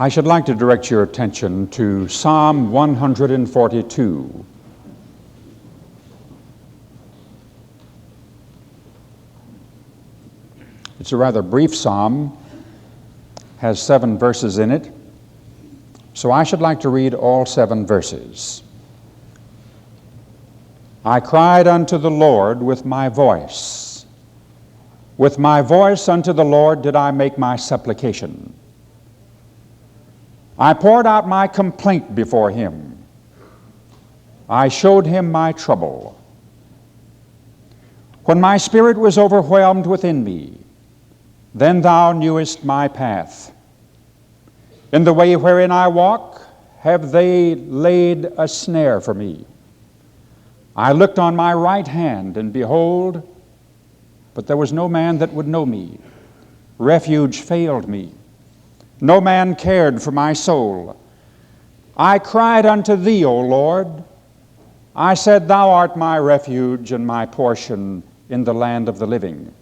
I should like to direct your attention to Psalm 142. It's a rather brief psalm, has 7 verses in it, so I should like to read all 7 verses. I cried unto the Lord with my voice. With my voice unto the Lord did I make my supplication. I poured out my complaint before him. I showed him my trouble. When my spirit was overwhelmed within me, then thou knewest my path. In the way wherein I walk, have they laid a snare for me. I looked on my right hand, and behold, but there was no man that would know me. Refuge failed me. No man cared for my soul. I cried unto thee, O Lord. I said, thou art my refuge and my portion in the land of the living.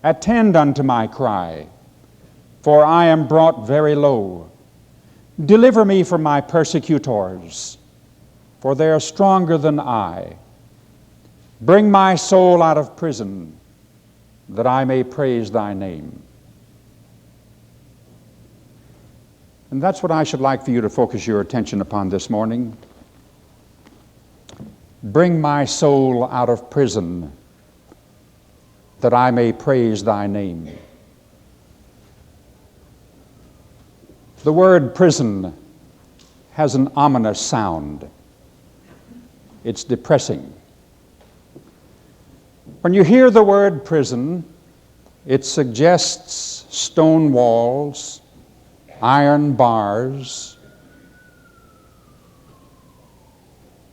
Attend unto my cry, for I am brought very low. Deliver me from my persecutors, for they are stronger than I. Bring my soul out of prison, that I may praise thy name. And that's what I should like for you to focus your attention upon this morning. Bring my soul out of prison, that I may praise thy name. The word prison has an ominous sound. It's depressing. When you hear the word prison, it suggests stone walls, iron bars,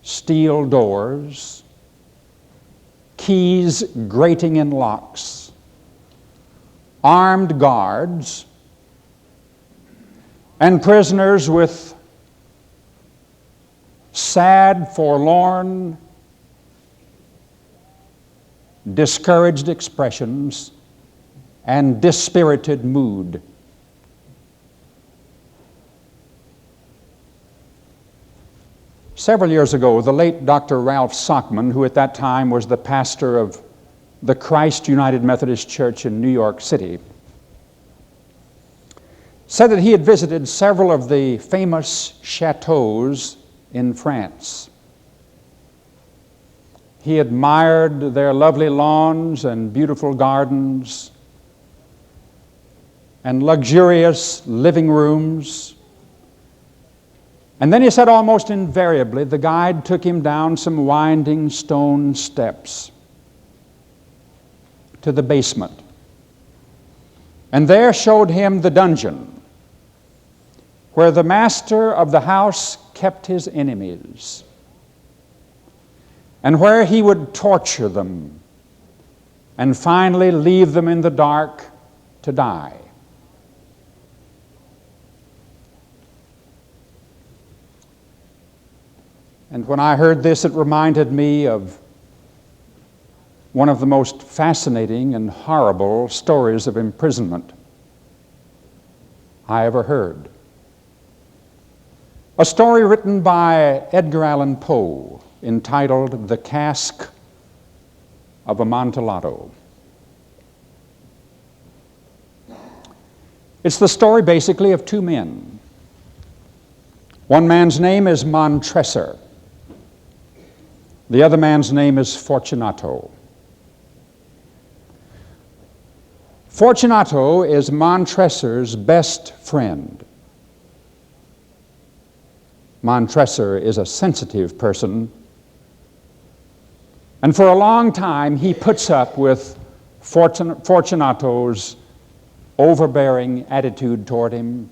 steel doors, keys grating in locks, armed guards, and prisoners with sad, forlorn, discouraged expressions and dispirited mood. Several years ago, the late Dr. Ralph Sockman, who at that time was the pastor of the Christ United Methodist Church in New York City, said that he had visited several of the famous chateaus in France. He admired their lovely lawns and beautiful gardens and luxurious living rooms. And then he said almost invariably the guide took him down some winding stone steps to the basement, and there showed him the dungeon where the master of the house kept his enemies and where he would torture them and finally leave them in the dark to die. And when I heard this, it reminded me of one of the most fascinating and horrible stories of imprisonment I ever heard. A story written by Edgar Allan Poe entitled The Cask of Amontillado. It's the story basically of 2 men. One man's name is Montresor. The other man's name is Fortunato. Fortunato is Montresor's best friend. Montresor is a sensitive person, and for a long time he puts up with Fortunato's overbearing attitude toward him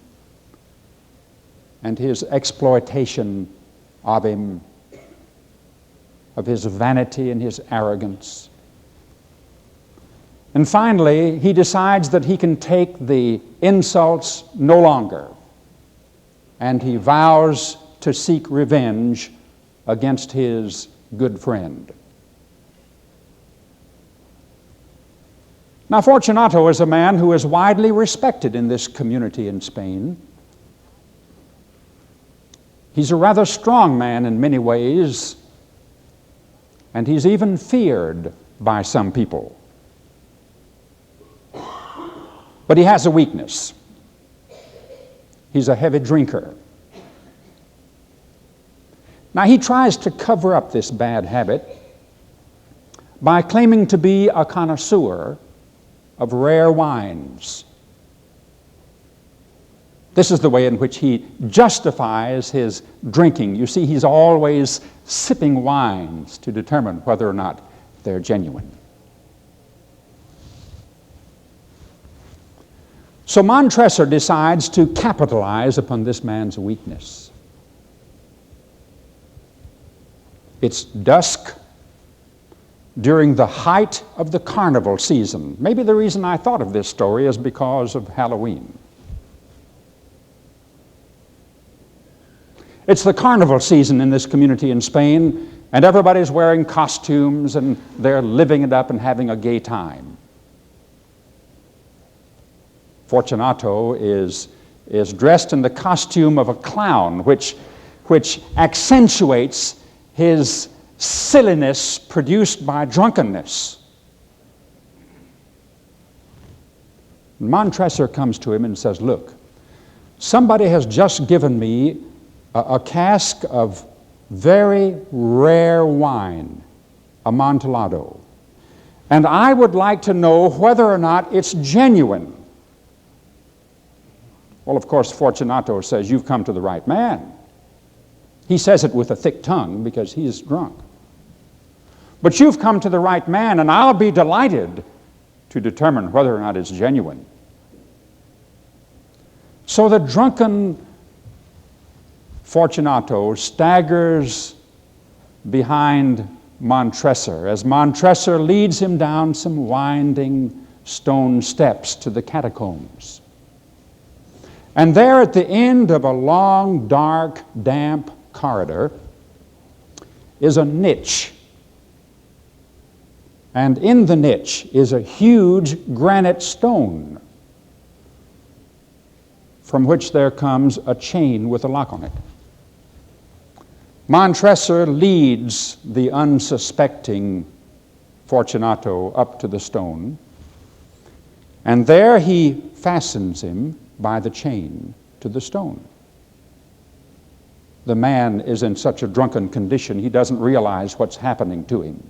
and his exploitation of him, of his vanity and his arrogance. And finally, he decides that he can take the insults no longer, and he vows to seek revenge against his good friend. Now, Fortunato is a man who is widely respected in this community in Spain. He's a rather strong man in many ways, and he's even feared by some people. But he has a weakness. He's a heavy drinker. Now, he tries to cover up this bad habit by claiming to be a connoisseur of rare wines. This is the way in which he justifies his drinking. You see, he's always sipping wines to determine whether or not they're genuine. So Montresor decides to capitalize upon this man's weakness. It's dusk during the height of the carnival season. Maybe the reason I thought of this story is because of Halloween. It's the carnival season in this community in Spain, and everybody's wearing costumes and they're living it up and having a gay time. Fortunato is dressed in the costume of a clown, which accentuates his silliness produced by drunkenness. Montresor comes to him and says, "Look, somebody has just given me a cask of very rare wine, Amontillado, and I would like to know whether or not it's genuine." Well, of course, Fortunato says, "You've come to the right man." He says it with a thick tongue because he's drunk. "But you've come to the right man, and I'll be delighted to determine whether or not it's genuine." So the drunken Fortunato staggers behind Montresor as Montresor leads him down some winding stone steps to the catacombs. And there at the end of a long, dark, damp corridor is a niche. And in the niche is a huge granite stone from which there comes a chain with a lock on it. Montresor leads the unsuspecting Fortunato up to the stone, and there he fastens him by the chain to the stone. The man is in such a drunken condition he doesn't realize what's happening to him.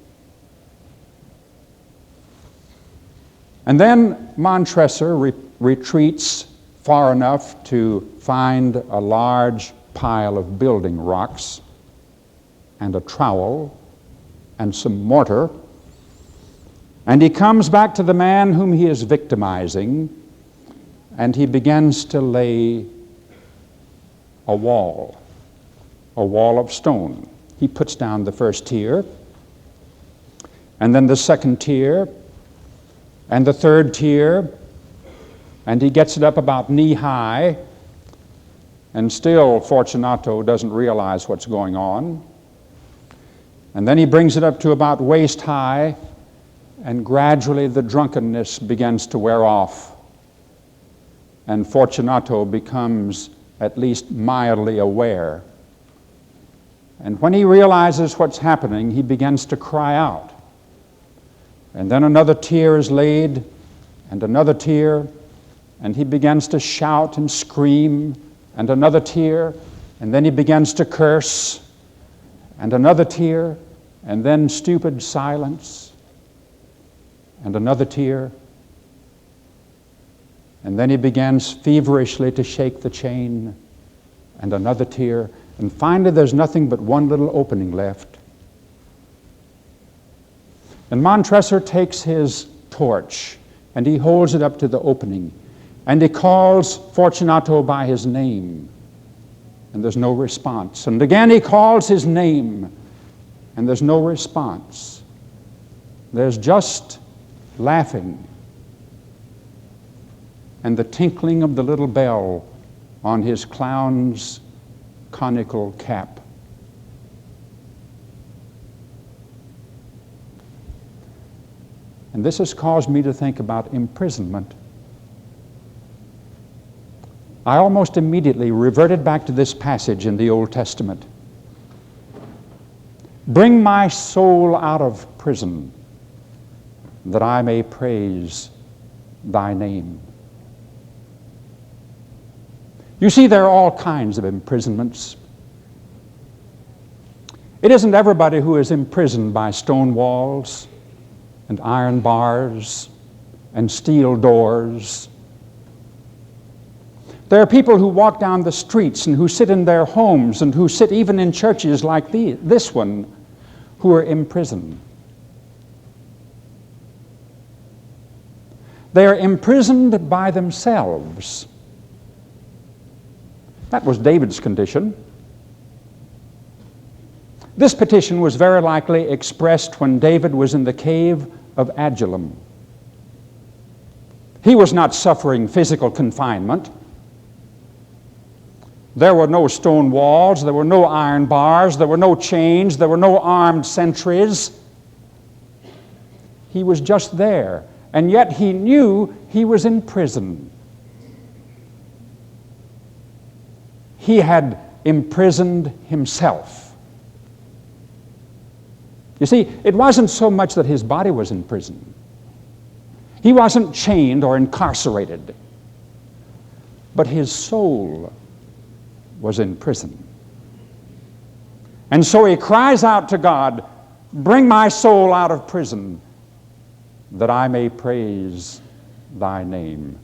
And then Montresor retreats far enough to find a large pile of building rocks and a trowel and some mortar, and he comes back to the man whom he is victimizing, and he begins to lay a wall of stone. He puts down the first tier, and then the second tier, and the third tier, and he gets it up about knee-high, and still Fortunato doesn't realize what's going on. And then he brings it up to about waist-high, and gradually the drunkenness begins to wear off, and Fortunato becomes at least mildly aware. And when he realizes what's happening, he begins to cry out. And then another tier is laid, and another tier, and he begins to shout and scream, and another tier, and then he begins to curse, and another tier, and then stupid silence, and another tier, and then he begins feverishly to shake the chain, and another tier, and finally there's nothing but one little opening left. And Montresor takes his torch, and he holds it up to the opening, and he calls Fortunato by his name, and there's no response. And again he calls his name, and there's no response. There's just laughing and the tinkling of the little bell on his clown's conical cap. And this has caused me to think about imprisonment. I almost immediately reverted back to this passage in the Old Testament. Bring my soul out of prison, that I may praise thy name. You see, there are all kinds of imprisonments. It isn't everybody who is imprisoned by stone walls and iron bars and steel doors. There are people who walk down the streets and who sit in their homes and who sit even in churches like this one, who are imprisoned. They are imprisoned by themselves. That was David's condition. This petition was very likely expressed when David was in the cave of Adullam. He was not suffering physical confinement. There were no stone walls, there were no iron bars, there were no chains, there were no armed sentries. He was just there, and yet he knew he was in prison. He had imprisoned himself. You see, it wasn't so much that his body was in prison. He wasn't chained or incarcerated, but his soul was in prison. And so he cries out to God, bring my soul out of prison, that I may praise thy name.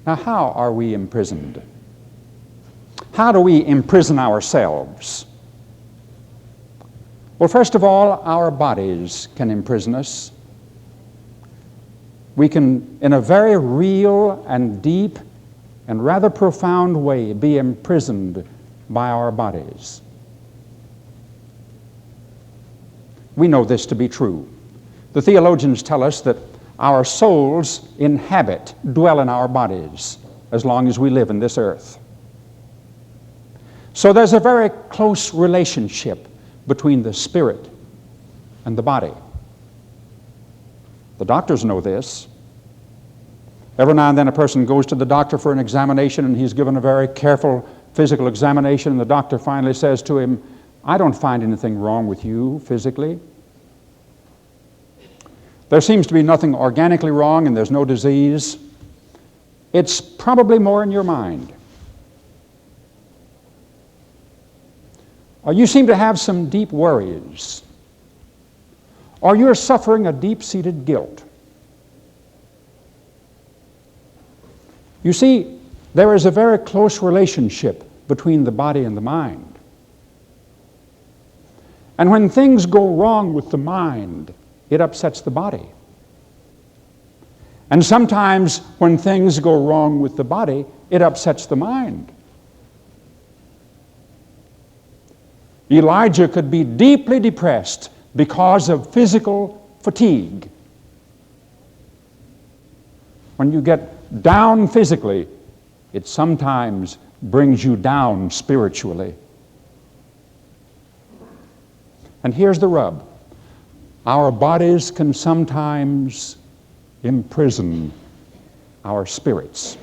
Now, how are we imprisoned? How do we imprison ourselves? Well, first of all, our bodies can imprison us. We can, in a very real and deep and rather profound way, be imprisoned by our bodies. We know this to be true. The theologians tell us that our souls dwell in our bodies as long as we live in this earth. So there's a very close relationship between the spirit and the body. The doctors know this. Every now and then a person goes to the doctor for an examination, and he's given a very careful physical examination, and the doctor finally says to him, I don't find anything wrong with you physically. There seems to be nothing organically wrong, and there's no disease. It's probably more in your mind. Or you seem to have some deep worries. Or you're suffering a deep-seated guilt. You see, there is a very close relationship between the body and the mind. And when things go wrong with the mind, it upsets the body. And sometimes when things go wrong with the body, it upsets the mind. Elijah could be deeply depressed because of physical fatigue. When you get down physically, it sometimes brings you down spiritually. And here's the rub. Our bodies can sometimes imprison our spirits.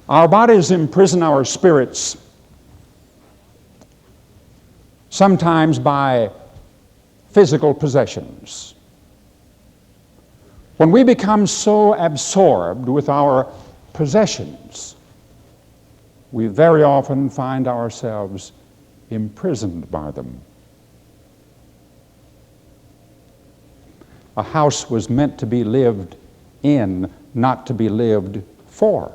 Our bodies imprison our spirits sometimes by physical possessions. When we become so absorbed with our possessions, we very often find ourselves imprisoned by them. A house was meant to be lived in, not to be lived for.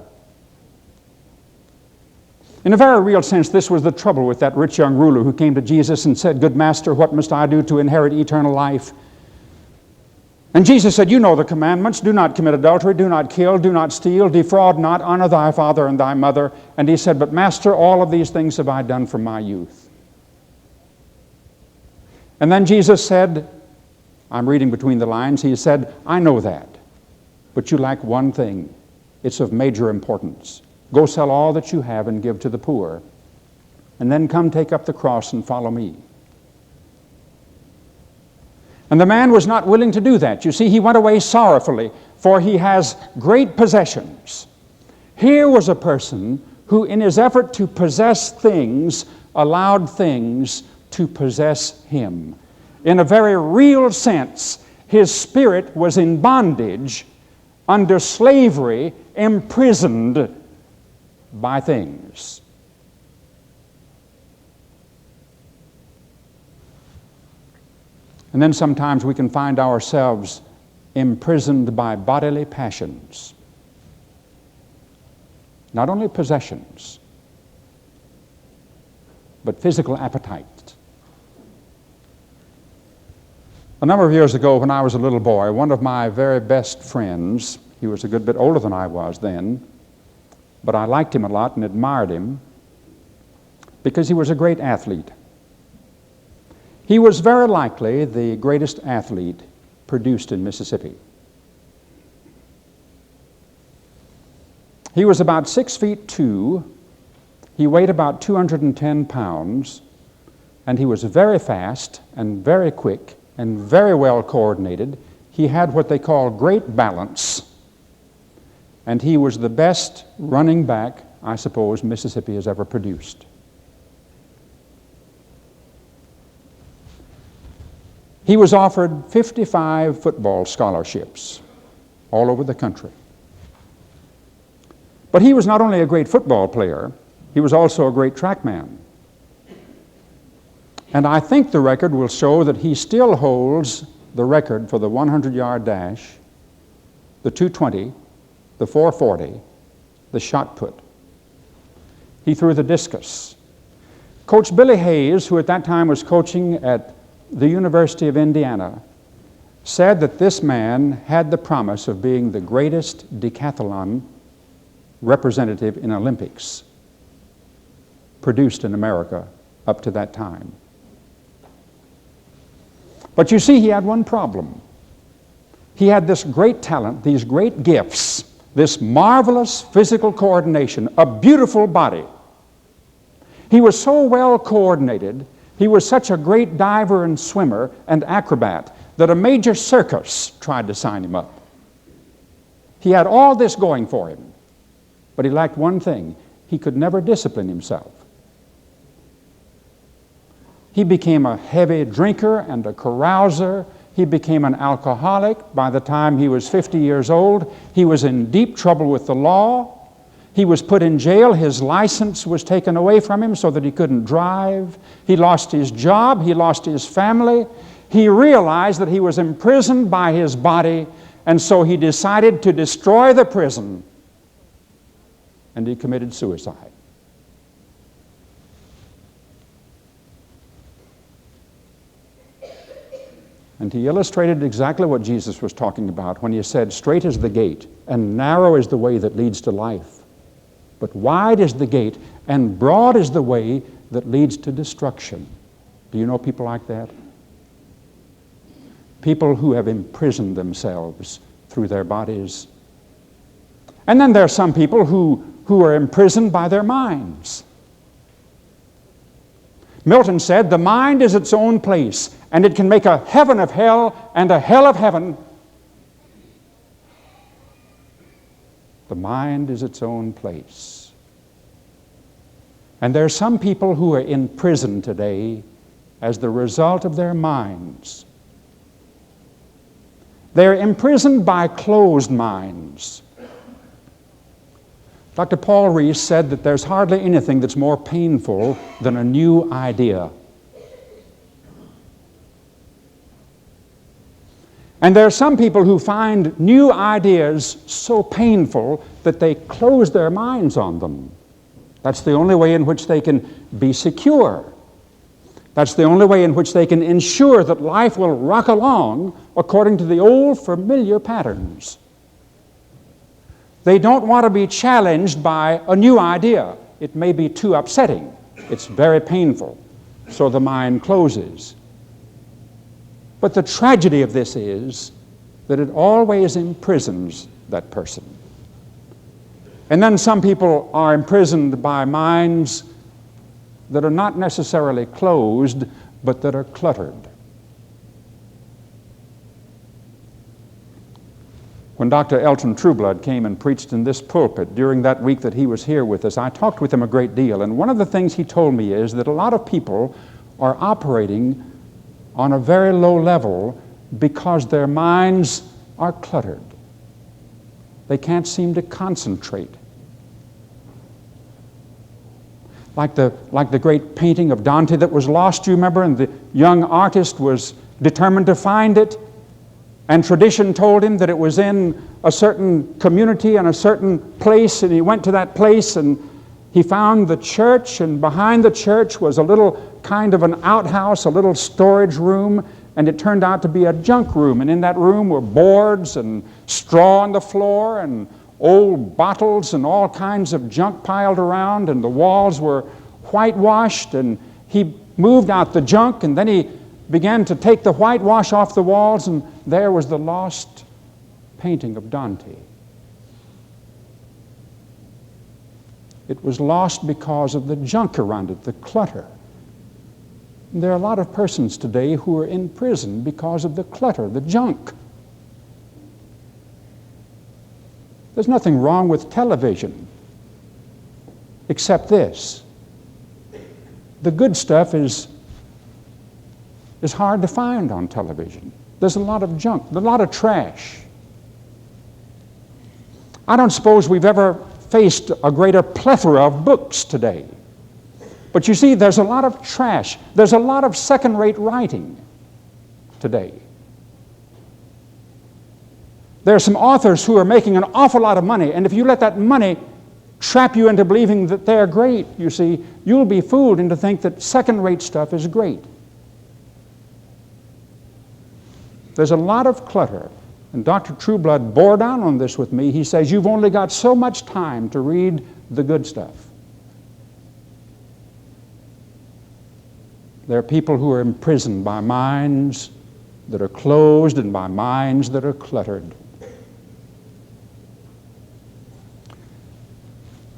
In a very real sense, this was the trouble with that rich young ruler who came to Jesus and said, Good Master, what must I do to inherit eternal life? And Jesus said, You know the commandments. Do not commit adultery, do not kill, do not steal, defraud not, honor thy father and thy mother. And he said, But Master, all of these things have I done from my youth. And then Jesus said, I'm reading between the lines, he said, I know that, but you lack one thing. It's of major importance. Go sell all that you have and give to the poor, and then come take up the cross and follow me. And the man was not willing to do that. You see, he went away sorrowfully, for he has great possessions. Here was a person who, in his effort to possess things, allowed things to possess him. In a very real sense, his spirit was in bondage, under slavery, imprisoned by things. And then sometimes we can find ourselves imprisoned by bodily passions. Not only possessions, but physical appetite. A number of years ago, when I was a little boy, one of my very best friends, he was a good bit older than I was then, but I liked him a lot and admired him because he was a great athlete. He was very likely the greatest athlete produced in Mississippi. He was about 6'2". He weighed about 210 pounds, and he was very fast and very quick and very well coordinated. He had what they call great balance, and he was the best running back, I suppose, Mississippi has ever produced. He was offered 55 football scholarships all over the country. But he was not only a great football player, he was also a great track man. And I think the record will show that he still holds the record for the 100-yard dash, the 220, the 440, the shot put. He threw the discus. Coach Billy Hayes, who at that time was coaching at the University of Indiana, said that this man had the promise of being the greatest decathlon representative in Olympics produced in America up to that time. But you see, he had one problem. He had this great talent, these great gifts, this marvelous physical coordination, a beautiful body. He was so well coordinated, he was such a great diver and swimmer and acrobat that a major circus tried to sign him up. He had all this going for him, but he lacked one thing. He could never discipline himself. He became a heavy drinker and a carouser. He became an alcoholic. By the time he was 50 years old, he was in deep trouble with the law. He was put in jail. His license was taken away from him so that he couldn't drive. He lost his job. He lost his family. He realized that he was imprisoned by his body, and so he decided to destroy the prison, and he committed suicide. And he illustrated exactly what Jesus was talking about when he said, "Straight is the gate, and narrow is the way that leads to life. But wide is the gate, and broad is the way that leads to destruction." Do you know people like that? People who have imprisoned themselves through their bodies. And then there are some people who are imprisoned by their minds. Milton said, "The mind is its own place, and it can make a heaven of hell and a hell of heaven." The mind is its own place. And there are some people who are in prison today as the result of their minds. They're imprisoned by closed minds. Dr. Paul Rees said that there's hardly anything that's more painful than a new idea. And there are some people who find new ideas so painful that they close their minds on them. That's the only way in which they can be secure. That's the only way in which they can ensure that life will rock along according to the old familiar patterns. They don't want to be challenged by a new idea. It may be too upsetting. It's very painful. So the mind closes. But the tragedy of this is that it always imprisons that person. And then some people are imprisoned by minds that are not necessarily closed, but that are cluttered. When Dr. Elton Trueblood came and preached in this pulpit during that week that he was here with us, I talked with him a great deal, and one of the things he told me is that a lot of people are operating on a very low level because their minds are cluttered. They can't seem to concentrate. Like the great painting of Dante that was lost, you remember, and the young artist was determined to find it, and tradition told him that it was in a certain community and a certain place, and he went to that place and he found the church, and behind the church was a little kind of an outhouse, a little storage room, and it turned out to be a junk room, and in that room were boards and straw on the floor and old bottles and all kinds of junk piled around, and the walls were whitewashed, and he moved out the junk, and then he began to take the whitewash off the walls, and there was the lost painting of Dante. It was lost because of the junk around it, the clutter. And there are a lot of persons today who are in prison because of the clutter, the junk. There's nothing wrong with television, except this. The good stuff is hard to find on television. There's a lot of junk, a lot of trash. I don't suppose we've ever faced a greater plethora of books today. But you see, there's a lot of trash. There's a lot of second-rate writing today. There are some authors who are making an awful lot of money, and if you let that money trap you into believing that they're great, you see, you'll be fooled into think that second-rate stuff is great. There's a lot of clutter, and Dr. Trueblood bore down on this with me. He says, you've only got so much time to read the good stuff. There are people who are imprisoned by minds that are closed and by minds that are cluttered.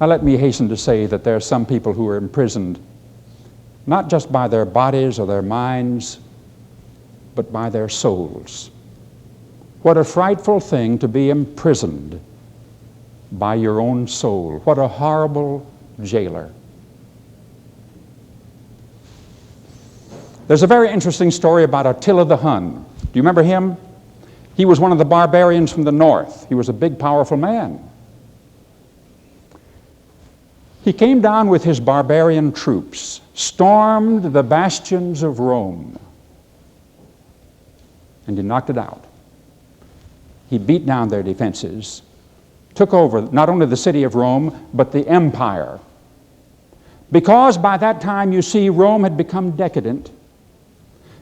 Now let me hasten to say that there are some people who are imprisoned not just by their bodies or their minds, but by their souls. What a frightful thing to be imprisoned by your own soul. What a horrible jailer. There's a very interesting story about Attila the Hun. Do you remember him? He was one of the barbarians from the north. He was a big, powerful man. He came down with his barbarian troops, stormed the bastions of Rome, and he knocked it out. He beat down their defenses, took over not only the city of Rome, but the empire. Because by that time, you see, Rome had become decadent.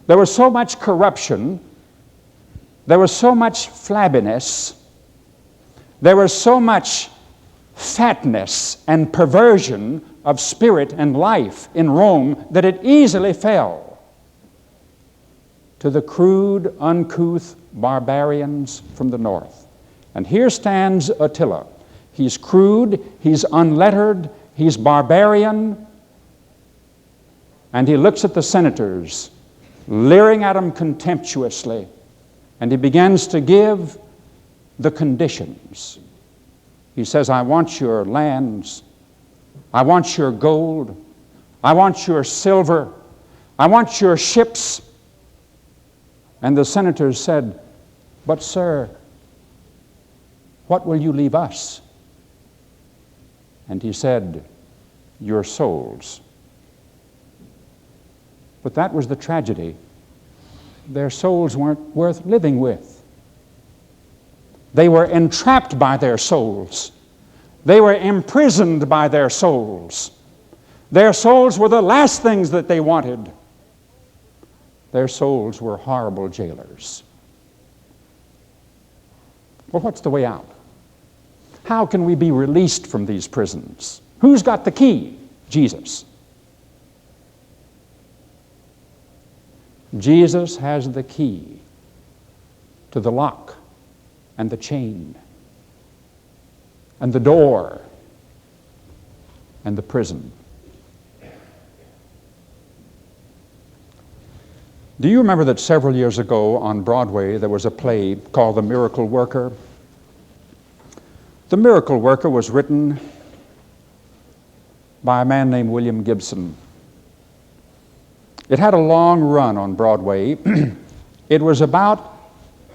There was so much corruption, there was so much flabbiness, there was so much fatness and perversion of spirit and life in Rome that it easily fell to the crude, uncouth barbarians from the north. And here stands Attila. He's crude, he's unlettered, he's barbarian, and he looks at the senators, leering at them contemptuously, and he begins to give the conditions. He says, I want your lands, I want your gold, I want your silver, I want your ships. And the senators said, but sir, what will you leave us? And he said, your souls. But that was the tragedy. Their souls weren't worth living with. They were entrapped by their souls. They were imprisoned by their souls. Their souls were the last things that they wanted. Their souls were horrible jailers. Well, what's the way out? How can we be released from these prisons? Who's got the key? Jesus. Jesus has the key to the lock and the chain and the door and the prison. Do you remember that several years ago on Broadway there was a play called The Miracle Worker? The Miracle Worker was written by a man named William Gibson. It had a long run on Broadway. It was about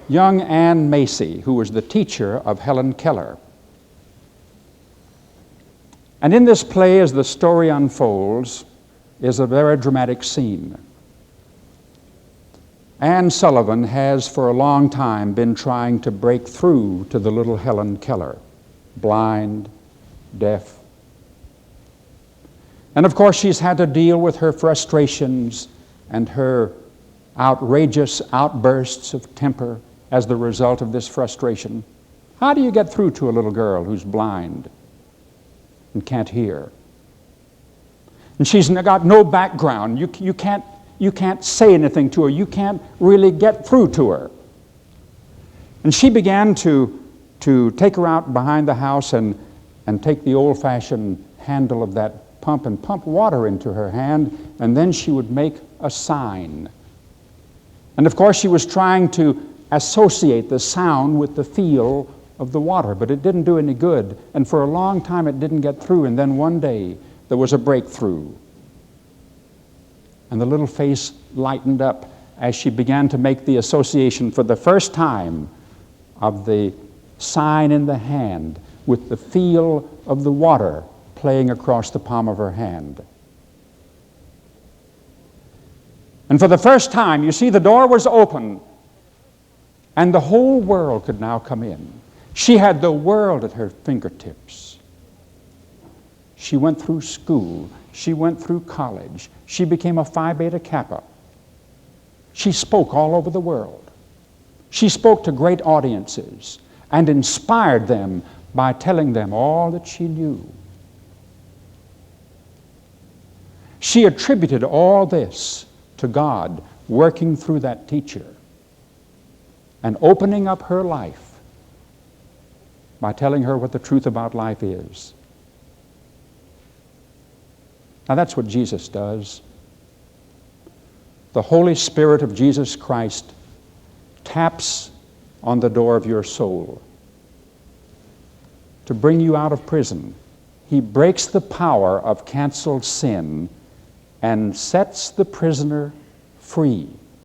young Anne Macy, who was the teacher of Helen Keller. And in this play, as the story unfolds, is a very dramatic scene. Anne Sullivan has for a long time been trying to break through to the little Helen Keller, blind, deaf. And of course, she's had to deal with her frustrations and her outrageous outbursts of temper as the result of this frustration. How do you get through to a little girl who's blind and can't hear? And she's got no background. You can't say anything to her. You can't really get through to her. And she began to take her out behind the house and take the old-fashioned handle of that pump and pump water into her hand, and then she would make a sign. And of course she was trying to associate the sound with the feel of the water, but it didn't do any good. And for a long time it didn't get through, and then one day there was a breakthrough. And the little face lightened up as she began to make the association for the first time of the sign in the hand with the feel of the water playing across the palm of her hand. And for the first time, you see, the door was open, and the whole world could now come in. She had the world at her fingertips. She went through school. She went through college. She became a Phi Beta Kappa. She spoke all over the world. She spoke to great audiences and inspired them by telling them all that she knew. She attributed all this to God working through that teacher and opening up her life by telling her what the truth about life is. Now that's what Jesus does. The Holy Spirit of Jesus Christ taps on the door of your soul to bring you out of prison. He breaks the power of canceled sin and sets the prisoner free.